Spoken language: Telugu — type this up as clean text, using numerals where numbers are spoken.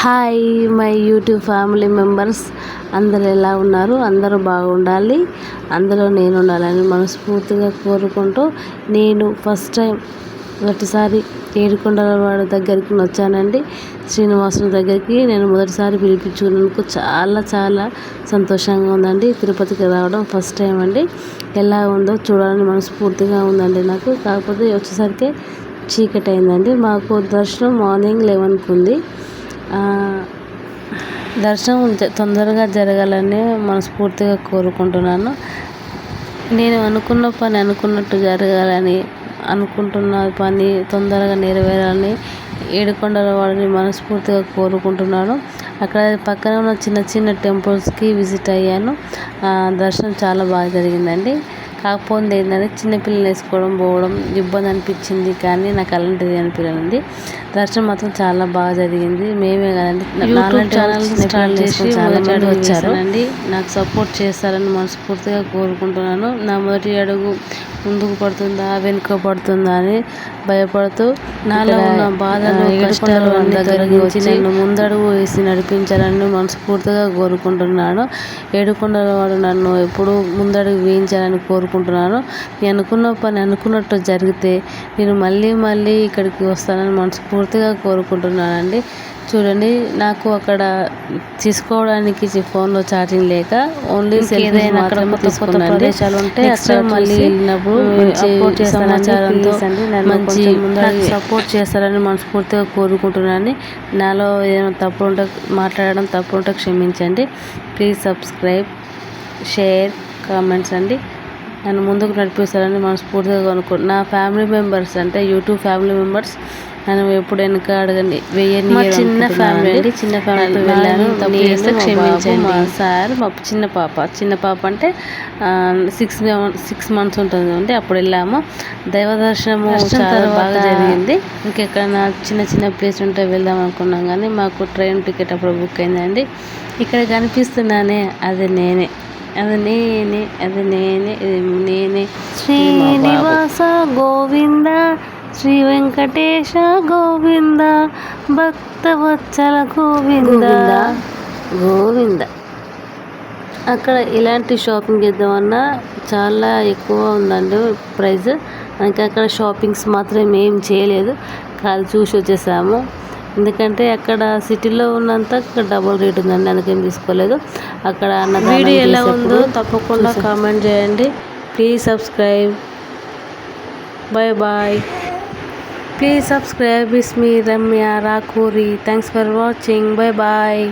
Hi my YouTube family members, అందరు ఎలా ఉన్నారు? అందరూ బాగుండాలి, అందులో నేను ఉండాలని మనస్ఫూర్తిగా కోరుకుంటూ, నేను ఫస్ట్ టైం మొదటిసారి ఏడుకొండలవాడ దగ్గరికి వచ్చానండి. శ్రీనివాసుని దగ్గరికి నేను మొదటిసారి పిలిపించుకున్నందుకు చాలా చాలా సంతోషంగా ఉందండి. తిరుపతికి రావడం ఫస్ట్ టైం అండి. ఎలా ఉందో చూడాలని మనస్ఫూర్తిగా ఉందండి నాకు. కాకపోతే వచ్చేసరికి చీకటి అయిందండి. మాకు దర్శనం మార్నింగ్ 11కి ఉంది. దర్శనం తొందరగా జరగాలని మనస్ఫూర్తిగా కోరుకుంటున్నాను. నేను అనుకున్న పని అనుకున్నట్టు జరగాలని, అనుకుంటున్న పని తొందరగా నెరవేరాలని ఏడుకొండలవాడని మనస్ఫూర్తిగా కోరుకుంటున్నాను. అక్కడ పక్కన ఉన్న చిన్న చిన్న టెంపుల్స్కి విజిట్ అయ్యాను. దర్శనం చాలా బాగా జరిగిందండి. కాకపోతే ఏంటంటే చిన్నపిల్లలు వేసుకోవడం పోవడం ఇబ్బంది అనిపించింది, కానీ నాకు అలాంటిది అనిపించింది. దర్శనం మాత్రం చాలా బాగా జరిగింది. మేమే కదండి, యూట్యూబ్ ఛానల్ స్టార్ట్ చేసి చాలా మంది వచ్చారండి. నాకు సపోర్ట్ చేస్తారని మనస్ఫూర్తిగా కోరుకుంటున్నాను. నా మొదటి అడుగు ముందుకు పడుతుందా వెనుక పడుతుందా అని భయపడుతూ నాలో ఉన్న బాధలు కష్టాలు తొలగించి నన్ను ముందడుగు వేసి నడిపించాలని మనస్ఫూర్తిగా కోరుకుంటున్నాను. ఏడుకొండలవాడు నన్ను ఎప్పుడూ ముందడుగు వేయించాలని కోరుకుంటున్నాను. నేను అనుకున్న పని అనుకున్నట్టు జరిగితే నేను మళ్ళీ మళ్ళీ ఇక్కడికి వస్తానని మనస్ఫూర్తిగా కోరుకుంటున్నానండి. చూడండి, నాకు అక్కడ తీసుకోవడానికి ఫోన్లో ఛార్జింగ్ లేక ఓన్లీ సెల్ఫీస్ మాత్రమే తీసుకున్నాను. నెక్స్ట్ టైం మళ్ళీ వెళ్ళినప్పుడు మంచి సమాచారంతో మంచి సపోర్ట్ చేస్తారని మనస్ఫూర్తిగా కోరుకుంటున్నాను. నాలో ఏమైనా తప్పు ఉంటే మాట్లాడడం తప్పు ఉంటే క్షమించండి. ప్లీజ్ సబ్స్క్రైబ్, షేర్, కామెంట్స్ అండి. నన్ను ముందుకు నడిపిస్తారని మనస్ఫూర్తిగా కోరుకుంటున్నాను. నా ఫ్యామిలీ మెంబర్స్ అంటే యూట్యూబ్ ఫ్యామిలీ మెంబర్స్ నన్ను ఎప్పుడు వెనక అడగండి, చిన్న ఫ్యామిలీ అండి. చిన్న ఫ్యామిలీతో వెళ్ళాను. తప్పు చేస్తే క్షమించండి. మా సార్, మా చిన్న పాప అంటే 6 months ఉంటుంది అండి. అప్పుడు వెళ్ళాము. దైవ దర్శనము చాలా బాగా జరిగింది. ఇంకెక్కడైనా చిన్న చిన్న ప్లేస్ ఉంటే వెళ్దాం అనుకున్నాం, కానీ మాకు ట్రైన్ టికెట్ అప్పుడు బుక్ అయిందండి. ఇక్కడ కనిపిస్తున్నానే అది నేనే, శ్రీనివాస గోవింద, శ్రీ వెంకటేశ గోవింద, భక్తవత్సల గోవింద గోవింద. అక్కడ ఇలాంటి షాపింగ్ చేద్దామన్నా చాలా ఎక్కువ ఉందండి ప్రైస్. ఇంకా అక్కడ షాపింగ్స్ మాత్రం ఏం చేయలేదు, కాదు చూసి వచ్చేసాము. ఎందుకంటే అక్కడ సిటీలో ఉన్నంత డబుల్ రేట్ ఉందండి, అందుకేం తీసుకోలేదు. అక్కడ వీడియో ఎలా ఉందో తప్పకుండా కామెంట్ చేయండి. Please subscribe. Bye. Please subscribe. It's me, Ramya Rakuri. Thanks for watching. Bye.